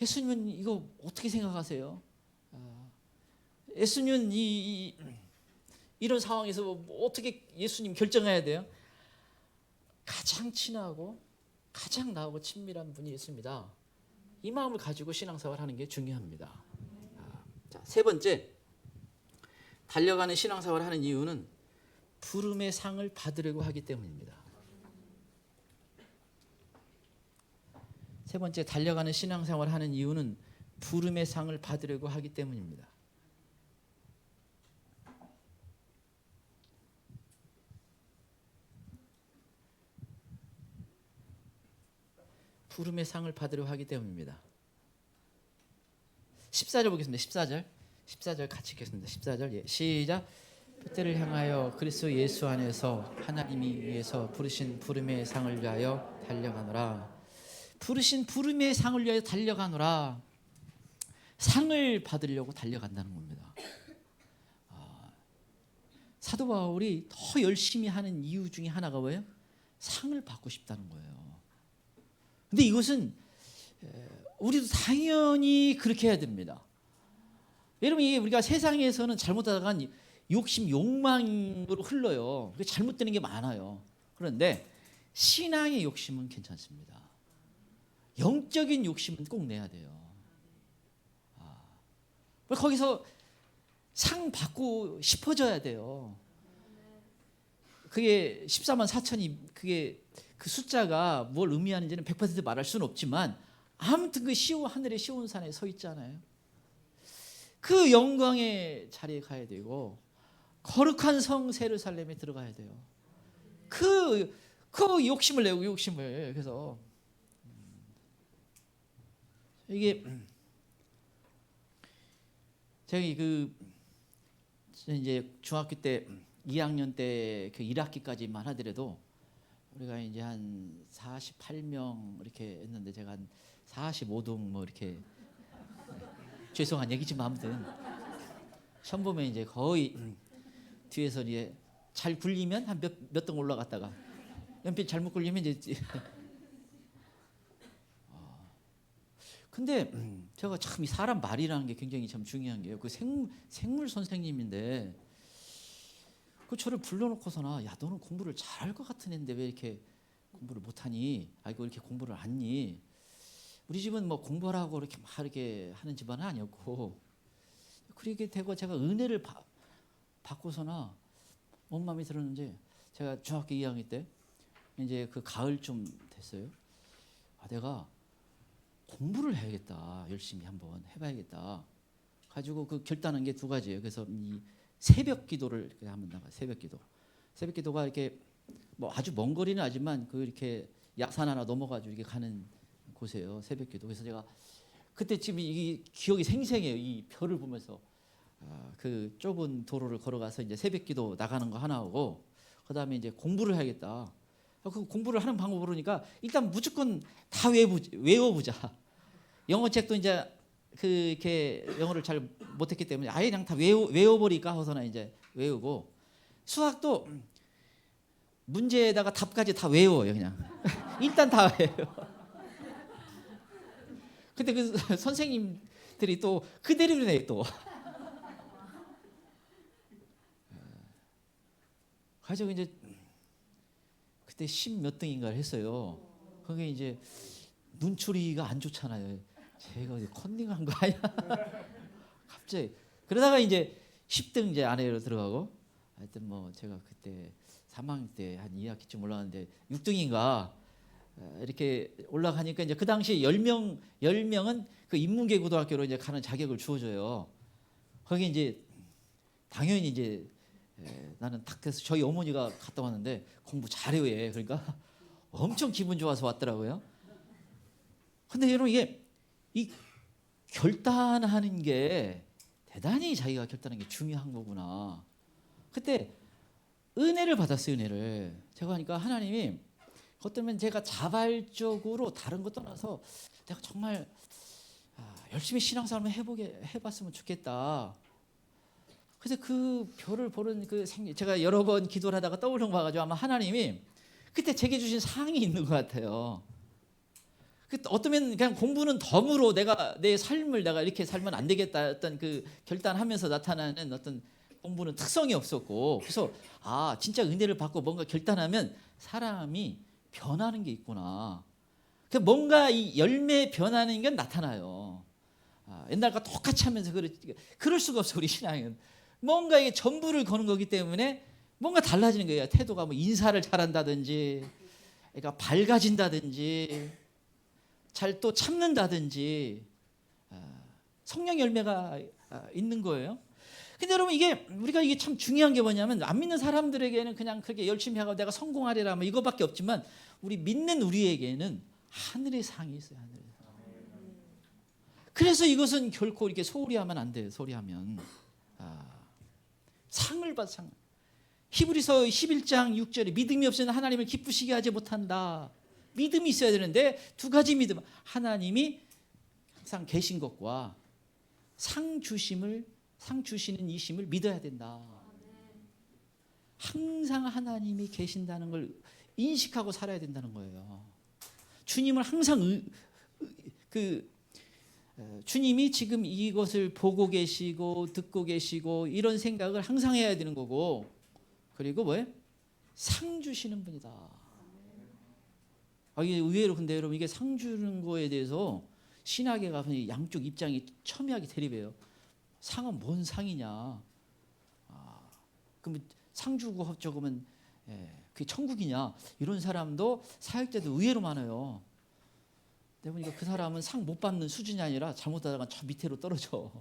[SPEAKER 1] 예수님은 이거 어떻게 생각하세요? 예수님은 이런 상황에서 어떻게 예수님 결정해야 돼요? 가장 친하고 가장 나하고 친밀한 분이 예수입니다. 이 마음을 가지고 신앙생활 하는 게 중요합니다. 자, 세 번째, 달려가는 신앙생활을 하는 이유는 부름의 상을 받으려고 하기 때문입니다. 세 번째, 달려가는 신앙생활을 하는 이유는 부름의 상을 받으려고 하기 때문입니다. 부름의 상을 받으려 하기 때문입니다. 14절 보겠습니다. 14절 같이 읽겠습니다. 14절 예, 시작. 그때를 향하여 그리스도 예수 안에서 하나님이 위해서 부르신 부름의 상을 위하여 달려가노라. 부르신 부름의 상을 위하여 달려가노라. 상을 받으려고 달려간다는 겁니다. 사도 바울이 더 열심히 하는 이유 중에 하나가 뭐예요? 상을 받고 싶다는 거예요. 근데 이것은 우리도 당연히 그렇게 해야 됩니다. 여러분, 이게 우리가 세상에서는 잘못하다가 욕심, 욕망으로 흘러요. 잘못되는 게 많아요. 그런데 신앙의 욕심은 괜찮습니다. 영적인 욕심은 꼭 내야 돼요. 거기서 상 받고 싶어져야 돼요. 그게 14만 4천이 그게 그 숫자가 뭘 의미하는지는 100% 말할 수는 없지만 아무튼 그 하늘의 시온산에 서 있잖아요. 그 영광의 자리에 가야 되고 거룩한 성 예루살렘에 들어가야 돼요. 그 욕심을 내고 욕심을. 그래서 이게 저기 이제 중학교 때 2학년 때 그 1학기까지만 하더라도 우리가 이제 한 48명 이렇게 했는데 제가 한 45동 뭐 이렇게 죄송한 얘기지만 아무튼 시험 보면 이제 거의 뒤에서 이제 잘 굴리면 한 몇 등 올라갔다가 연필 잘못 굴리면 이제 근데 제가 참 이 사람 말이라는 게 굉장히 참 중요한 게요. 그 생물 선생님인데 그 저를 불러놓고서나 야 너는 공부를 잘할 것 같은 애인데 왜 이렇게 공부를 못하니? 아이고 이렇게 공부를 안니? 우리 집은 뭐 공부하라고 이렇게 막 이렇게 하는 집안은 아니었고 그렇게 되고 제가 은혜를 받고서나 뭔 마음이 들었는지 제가 중학교 2학년 때 이제 그 가을쯤 됐어요. 내가 공부를 해야겠다. 열심히 한번 해봐야겠다. 가지고 그 결단한 게 두 가지예요. 그래서 이 새벽 기도를 한번 나가. 새벽 기도가 이렇게 뭐 아주 먼 거리는 아니지만 그 이렇게 야산 하나 넘어가지고 이렇게 가는 곳이에요. 새벽 기도. 그래서 제가 그때 지금 이 기억이 생생해요. 이 별을 보면서 그 좁은 도로를 걸어가서 이제 새벽 기도 나가는 거 하나 하고 그다음에 이제 공부를 해야겠다. 그 공부를 하는 방법을 보니까 일단 무조건 다 외워보자. 영어 책도 이제 이렇게 영어를 잘 못했기 때문에 아예 그냥 다 외워버릴까 하고서는 이제 외우고 수학도 문제에다가 답까지 다 외워요 그냥. 일단 다 외워. 근데 그 선생님들이 또 그대로 내 또. 가지고 이제 그때 10몇 등인가를 했어요. 그게 이제 눈초리가 안 좋잖아요. 제가 어디 컨닝한 거 아니야? 갑자기 그러다가 이제 10등 이제 안에로 들어가고 하여튼 뭐 제가 그때 3학년 때 한 2학기쯤 올라갔는데 6등인가 이렇게 올라가니까 이제 그 당시 10명은 그 인문계 고등학교로 이제 가는 자격을 주어줘요. 거기 이제 당연히 이제 나는 딱 그래서 저희 어머니가 갔다 왔는데 공부 잘해요 얘. 그러니까 엄청 기분 좋아서 왔더라고요. 근데 여러분 이게 이 결단하는 게 대단히 자기가 결단하는 게 중요한 거구나. 그때 은혜를 받았어요. 은혜를 제가 하니까 하나님이 어쩌면 제가 자발적으로 다른 것 떠나서 내가 정말 열심히 신앙생활을 해봤으면 좋겠다. 그래서 그 별을 보는 제가 여러 번 기도를 하다가 떠오른 거 봐가지고 아마 하나님이 그때 제게 주신 상이 있는 것 같아요. 어쩌면 그냥 공부는 덤으로 내 삶을 내가 이렇게 살면 안 되겠다 어떤 그 결단하면서 나타나는 어떤 공부는 특성이 없었고 그래서 진짜 은혜를 받고 뭔가 결단하면 사람이 변하는 게 있구나. 뭔가 이 열매 변하는 게 나타나요. 옛날과 똑같이 하면서 그럴 수가 없어. 우리 신앙은 뭔가 이게 전부를 거는 거기 때문에 뭔가 달라지는 거예요. 태도가 뭐 인사를 잘한다든지, 그러니까 밝아진다든지, 잘 또 참는다든지 성령 열매가 있는 거예요. 근데 여러분 우리가 이게 참 중요한 게 뭐냐면 안 믿는 사람들에게는 그냥 그렇게 열심히 하고 내가 성공하리라 뭐 이거밖에 없지만 우리 믿는 우리에게는 하늘의 상이 있어요. 하늘의 상. 그래서 이것은 결코 이렇게 소홀히 하면 안 돼요. 소홀히 하면 상을 받 상. 히브리서 11장 6절에 믿음이 없으면 하나님을 기쁘시게 하지 못한다. 믿음이 있어야 되는데 두 가지 믿음. 하나님이 항상 계신 것과 상 주시는 이심을 믿어야 된다. 항상 하나님이 계신다는 걸 인식하고 살아야 된다는 거예요. 주님을 항상 주님이 지금 이것을 보고 계시고 듣고 계시고 이런 생각을 항상 해야 되는 거고, 그리고 뭐예요? 상 주시는 분이다. 이게 의외로 근데 여러분 이게 상 주는 거에 대해서 신학에 가면 양쪽 입장이 첨예하게 대립해요. 상은 뭔 상이냐? 그러면 상 주고 저거면 그게 천국이냐? 이런 사람도 사역자도 의외로 많아요. 내가 보니까 그 사람은 상 못 받는 수준이 아니라 잘못하다가 저 밑으로 떨어져.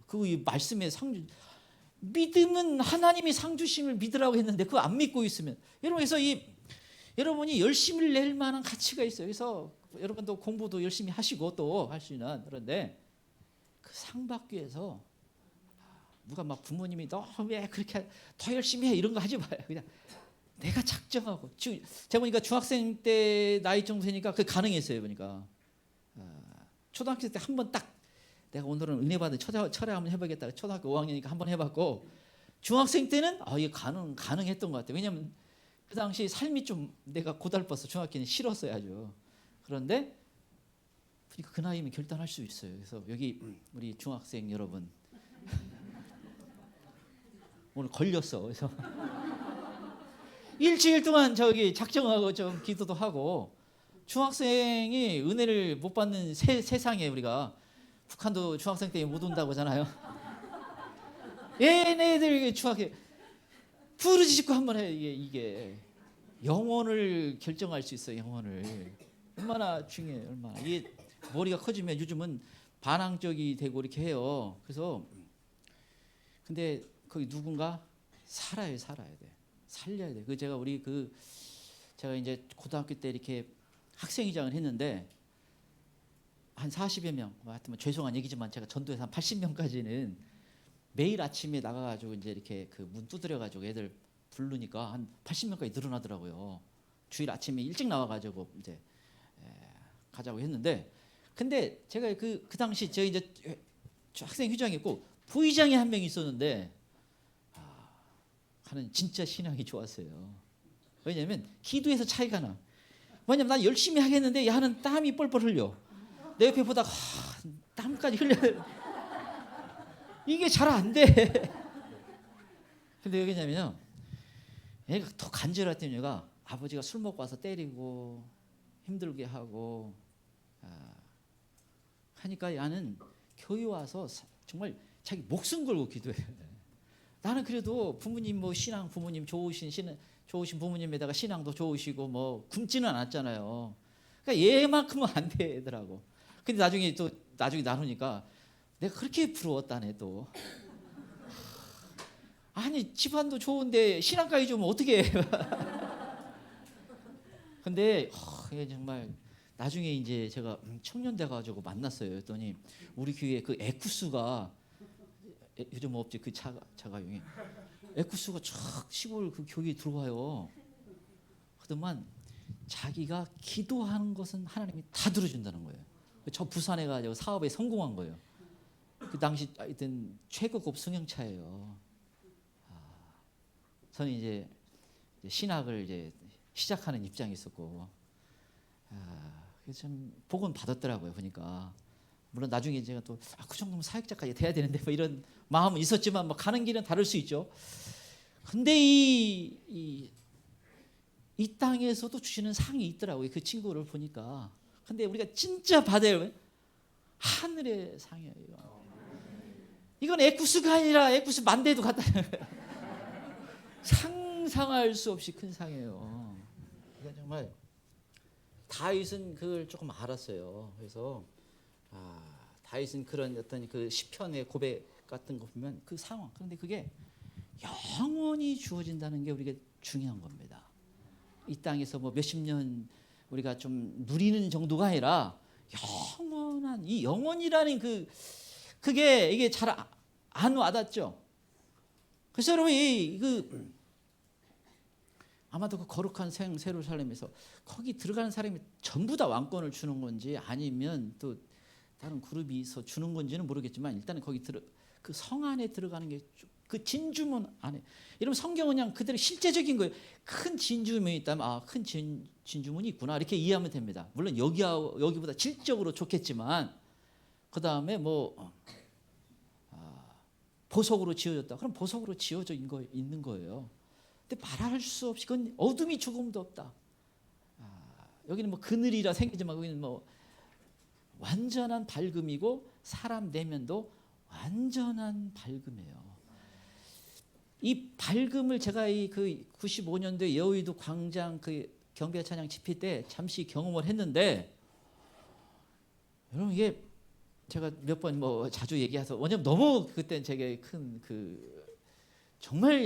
[SPEAKER 1] 그 말씀에 믿음은 하나님이 상 주심을 믿으라고 했는데 그거 안 믿고 있으면 여러분, 그래서 여러분이 열심히 낼 만한 가치가 있어요. 그래서 여러분도 공부도 열심히 하시고 또 할 수 있는, 그런데 그 상 받기 위해서 누가 막 부모님이 너 왜 그렇게 더 열심히 해 이런 거 하지 마요. 그냥 내가 작정하고. 제가 보니까 중학생 때 나이 정도 되니까 그게 가능했어요. 보니까 초등학생 때 한 번 딱 내가 오늘은 은혜 받은 철회 한번 해보겠다. 초등학교 5학년이니까 한번 해봤고, 중학생 때는 이게 가능했던 것 같아요. 왜냐하면 그 당시 삶이 좀 내가 고달퍼서 중학교는 싫었어요 아주. 그런데 그 나이면 결단할 수 있어요. 그래서 여기 우리 중학생 여러분 오늘 걸렸어. 그래서 일주일 동안 저기 작정하고 좀 기도도 하고. 중학생이 은혜를 못 받는 세상에 우리가 북한도 중학생 때 못 온다고 하잖아요. 얘네들 중학교 부르짖고 한번 해. 이게 영혼을 결정할 수 있어요. 영혼을 얼마나 중요해요. 얼마나 이게 머리가 커지면 요즘은 반항적이 되고 이렇게 해요. 그래서 근데 거기 누군가 살아야 돼. 살려야 돼. 제가 이제 고등학교 때 이렇게 학생회장을 했는데 한 40여 명, 하여튼 죄송한 얘기지만 제가 전도에서 한 80명까지는 매일 아침에 나가가지고 이제 이렇게 그 문 두드려가지고 애들 부르니까 한 80명까지 늘어나더라고요. 주일 아침에 일찍 나와가지고 이제 가자고 했는데, 근데 제가 그 당시 제가 이제 학생 회장이었고 부의장이 한 명 있었는데 하는 진짜 신앙이 좋았어요. 왜냐하면 기도에서 차이가 나. 왜냐면 난 열심히 하겠는데 야는 땀이 뻘뻘 흘려. 내 옆에 보다가 땀까지 흘려. 이게 잘 안 돼. 근데 왜냐면요, 얘가 더 간절했던 이유가 아버지가 술 먹고 와서 때리고 힘들게 하고 하니까 야는 교회 와서 정말 자기 목숨 걸고 기도해요. 나는 그래도 부모님 신앙 부모님 좋으신 부모님에다가 신앙도 좋으시고 굶지는 않았잖아요. 그러니까 얘만큼은 안 되더라고. 근데 나중에 나누니까 내가 그렇게 부러웠다네 또. 아니 집안도 좋은데 신앙까지 주면 어떻게 해. 근데 이게 정말 나중에 이제 제가 청년대 가지고 만났어요. 그랬더니 우리 교회 그 에쿠스가 요즘 없지 그 자가용이 에쿠스가 쫙 시골 그 교회에 들어와요. 그동안 자기가 기도하는 것은 하나님이 다 들어준다는 거예요. 저 부산에 가지고 사업에 성공한 거예요. 그 당시 하여튼 최고급 승용차예요. 저는 이제 신학을 이제 시작하는 입장이 있었고, 그래서 참 복은 받았더라고요. 보니까 물론 나중에 제가 또 그 정도면 사역자까지 돼야 되는데 이런 마음은 있었지만 가는 길은 다를 수 있죠. 근데 이 땅에서도 주시는 상이 있더라고요. 그 친구를 보니까. 근데 우리가 진짜 받아야 할 하늘의 상이에요. 이건 에쿠스가 아니라 에쿠스 만대도 갖다 상상할 수 없이 큰 상이에요. 이건 정말 다윗은 그걸 조금 알았어요. 그래서 다윗은 그런 어떤 그 시편의 고백 같은 거 보면 그 상황, 그런데 그게 영원히 주어진다는 게 우리가 중요한 겁니다. 이 땅에서 몇십 년 우리가 좀 누리는 정도가 아니라 영원한 이 영원이라는 그게 이게 잘 안 와닿죠. 그래서 여러분 아마도 그 거룩한 예루살렘에서 거기 들어가는 사람이 전부 다 왕권을 주는 건지 아니면 또 다른 그룹이서 주는 건지는 모르겠지만 일단은 거기 그 성 안에 들어가는 게 그 진주문 안에. 여러분 성경은 그냥 그대로 실제적인 거예요. 큰 진주문이 있다면 큰 진주문이 있구나 이렇게 이해하면 됩니다. 물론 여기보다 질적으로 좋겠지만 그 다음에 보석으로 지어졌다. 그럼 보석으로 지어져 있는 거예요. 근데 말할 수 없이 그건 어둠이 조금도 없다. 여기는 그늘이라 생기지만 거기는 완전한 밝음이고 사람 내면도 완전한 밝음이에요. 이 밝음을 제가 그 95년도에 여의도 광장 그 경배 찬양 집회 때 잠시 경험을 했는데 여러분 이게 제가 몇 번 자주 얘기해서 왜냐면 너무 그때 제게 큰 정말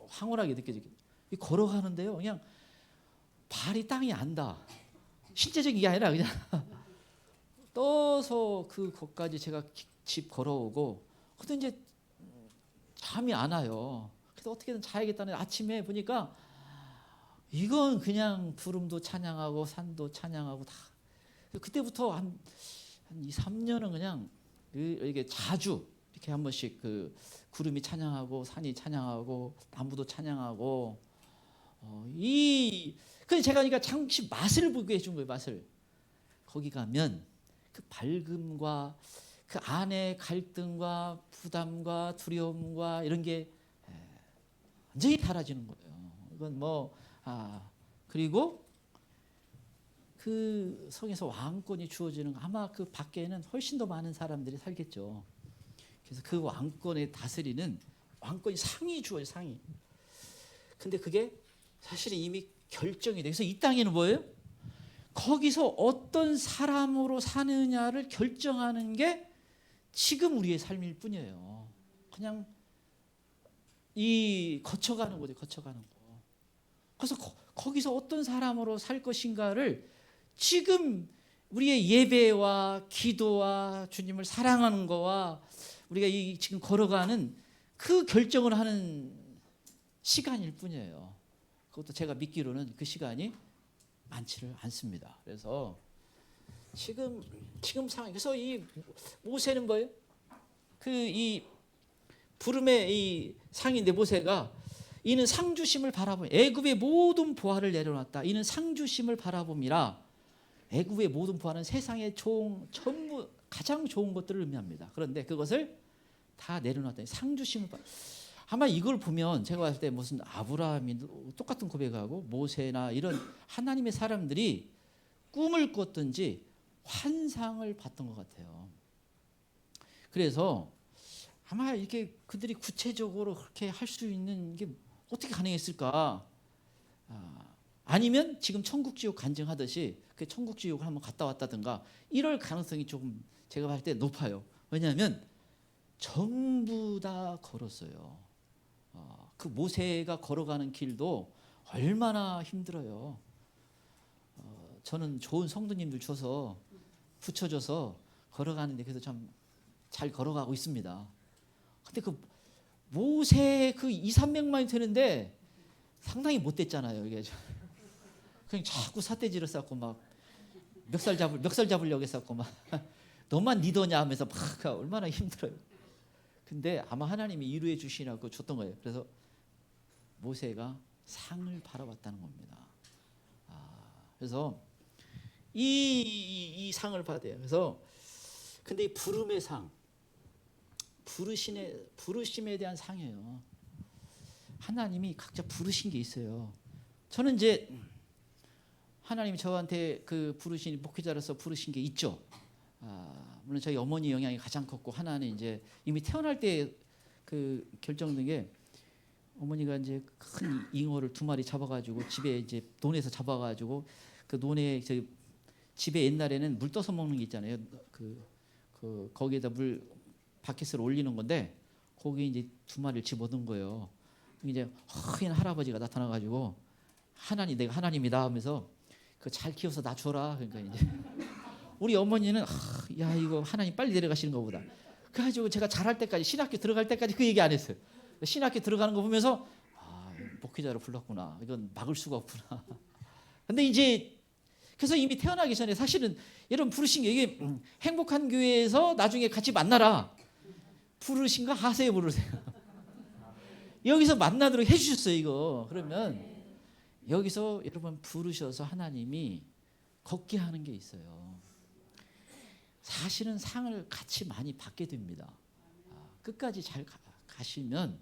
[SPEAKER 1] 황홀하게 느껴지게 걸어가는데요. 그냥 발이 땅이 안다. 실제적인 게 아니라 그냥 떠서 거기까지 제가 집 걸어오고 그때 이제 잠이 안 와요. 그래서 어떻게든 자야겠다는 아침에 보니까 이건 그냥 구름도 찬양하고 산도 찬양하고 다. 그때부터 한 2, 3년은 그냥 이게 자주 이렇게 한 번씩 구름이 찬양하고 산이 찬양하고 나무도 찬양하고 그래서 제가 그러니까 잠시 맛을 보게 해준 거예요. 맛을. 거기 가면 그 밝음과 그 안에 갈등과 부담과 두려움과 이런 게 완전히 사라지는 거예요. 이건 그리고 그 성에서 왕권이 주어지는 아마 그 밖에는 훨씬 더 많은 사람들이 살겠죠. 그래서 그 왕권에 다스리는 왕권이 상이 주어요. 상이. 근데 그게 사실은 이미 결정이 돼. 그래서 이 땅에는 뭐예요? 거기서 어떤 사람으로 사느냐를 결정하는 게 지금 우리의 삶일 뿐이에요. 그냥 거쳐가는 거죠. 거쳐가는 거. 그래서 거기서 어떤 사람으로 살 것인가를 지금 우리의 예배와 기도와 주님을 사랑하는 거와 우리가 지금 걸어가는 그 결정을 하는 시간일 뿐이에요. 그것도 제가 믿기로는 그 시간이 많지를 않습니다. 그래서 지금 상황. 그래서 이 모세는 뭐예요? 이 부름의 이 상인데 모세가 이는 상주심을 바라보며 애굽의 모든 보화를 내려놨다. 이는 상주심을 바라봄이라. 애굽의 모든 보화는 세상의 전부 가장 좋은 것들을 의미합니다. 그런데 그것을 다 내려놨다. 상주심을 아마 이걸 보면 제가 봤을 때 무슨 아브라함이 똑같은 고백하고 모세나 이런 하나님의 사람들이 꿈을 꿨든지 환상을 봤던 것 같아요. 그래서 아마 이렇게 그들이 구체적으로 그렇게 할 수 있는 게 어떻게 가능했을까? 아니면 지금 천국 지옥 간증하듯이 그 천국 지옥을 한번 갔다 왔다든가 이럴 가능성이 조금 제가 봤을 때 높아요. 왜냐하면 전부 다 걸었어요. 그 모세가 걸어가는 길도 얼마나 힘들어요. 저는 좋은 성도님들 줘서 붙여줘서 걸어가는데 그래도 참 잘 걸어가고 있습니다. 근데 그 모세 2, 300만이 되는데 상당히 못 됐잖아요. 이게 그냥 자꾸 삿대질을 쌓고 막 멱살 잡으려고 했었고 막 너만 리더냐 하면서 막 얼마나 힘들어요. 근데 아마 하나님이 이루어 주시라고 줬던 거예요. 그래서 모세가 상을 바라봤다는 겁니다. 그래서 이 상을 받아요. 그래서 근데 이 부름의 상, 부르심에 대한 상이에요. 하나님이 각자 부르신 게 있어요. 저는 이제 하나님이 저한테 부르신 목회자로서 부르신 게 있죠. 물론 저희 어머니 영향이 가장 컸고 하나는 이제 이미 태어날 때 결정된 게 어머니가 이제 큰 잉어를 2마리 잡아가지고 집에 이제 논에서 잡아가지고 그 논에 집에 옛날에는 물 떠서 먹는 게 있잖아요. 거기에다 물 바켓을 올리는 건데 거기 이제 2마리를 집어넣은 거예요. 이제 허인 할아버지가 나타나가지고 내가 하나님이다 하면서 그 잘 키워서 나 줘라. 그러니까 이제 우리 어머니는 야 이거 하나님 빨리 내려가시는 것보다. 그래가지고 제가 잘할 때까지 신학교 들어갈 때까지 그 얘기 안 했어요. 신학교 들어가는 거 보면서 목회자로 불렀구나. 이건 막을 수가 없구나. 근데 이제 그래서 이미 태어나기 전에 사실은 여러분 부르신 게 이게 행복한 교회에서 나중에 같이 만나라. 부르신 거 하세요 부르세요. 여기서 만나도록 해주셨어요 이거. 그러면 여기서 여러분 부르셔서 하나님이 걷게 하는 게 있어요. 사실은 상을 같이 많이 받게 됩니다. 끝까지 잘 가시면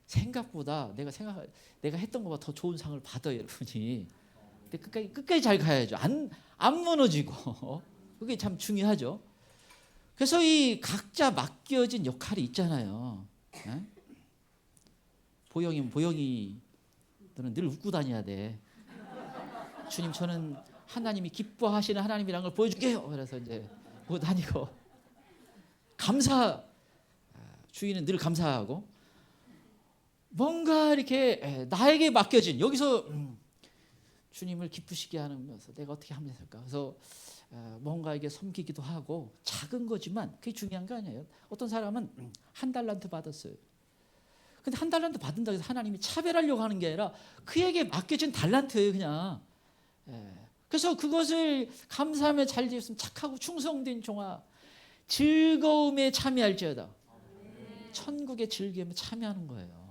[SPEAKER 1] 생각보다 내가 했던 것보다 더 좋은 상을 받아요 여러분이. 근데 끝까지 잘 가야죠. 안 무너지고 그게 참 중요하죠. 그래서 이 각자 맡겨진 역할이 있잖아요. 보영이 너는 늘 웃고 다녀야 돼. 주님 저는 하나님이 기뻐하시는 하나님이라는 걸 보여줄게요. 그래서 이제 웃고 다니고 주인은 늘 감사하고 뭔가 이렇게 나에게 맡겨진 여기서 주님을 기쁘시게 하는 것을 내가 어떻게 하면 될까? 그래서 뭔가 이게 섬기기도 하고 작은 거지만 그게 중요한 거 아니에요. 어떤 사람은 한 달란트 받았어요. 근데 한 달란트 받는다고 해서 하나님이 차별하려고 하는 게 아니라 그에게 맡겨진 달란트예요 그냥. 그래서 그것을 감사하며 잘 지었으면 착하고 충성된 종아 즐거움에 참여할지어다. 천국의 즐거움에 참여하는 거예요.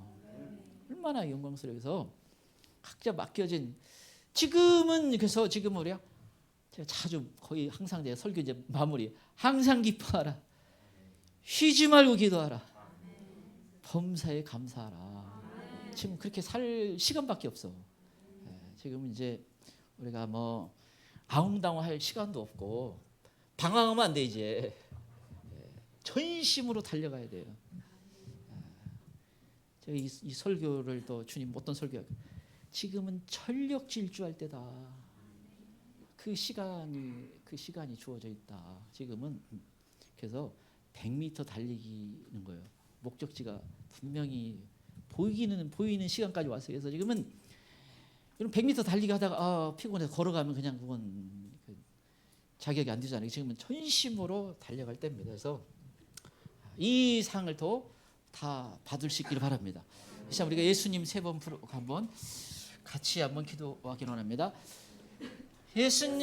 [SPEAKER 1] 얼마나 영광스러워서 각자 맡겨진 지금은 그래서 지금 우리가 제가 자주 거의 항상 제가 설교 이제 마무리 항상 기뻐하라 쉬지 말고 기도하라 범사에 감사하라. 지금 그렇게 살 시간밖에 없어. 지금 이제 우리가 뭐 아웅다웅할 시간도 없고 방황하면 안 돼 이제. 전심으로 달려가야 돼요. 제가 이 설교를 또 주님 어떤 설교? 지금은 전력 질주할 때다. 그 시간이 주어져 있다. 지금은 그래서 100m 달리기는 거예요. 목적지가 분명히 보이는 시간까지 왔어요. 그래서 지금은 100m 달리기 하다가 피곤해서 걸어가면 그냥 그건 자격이 안 되잖아요. 지금은 전심으로 달려갈 때입니다. 그래서 이 상을 다 받을 수 있기를 바랍니다. 자, 우리가 예수님 3번 부르고 한번 같이 한번 기도하기 원합니다. 예수님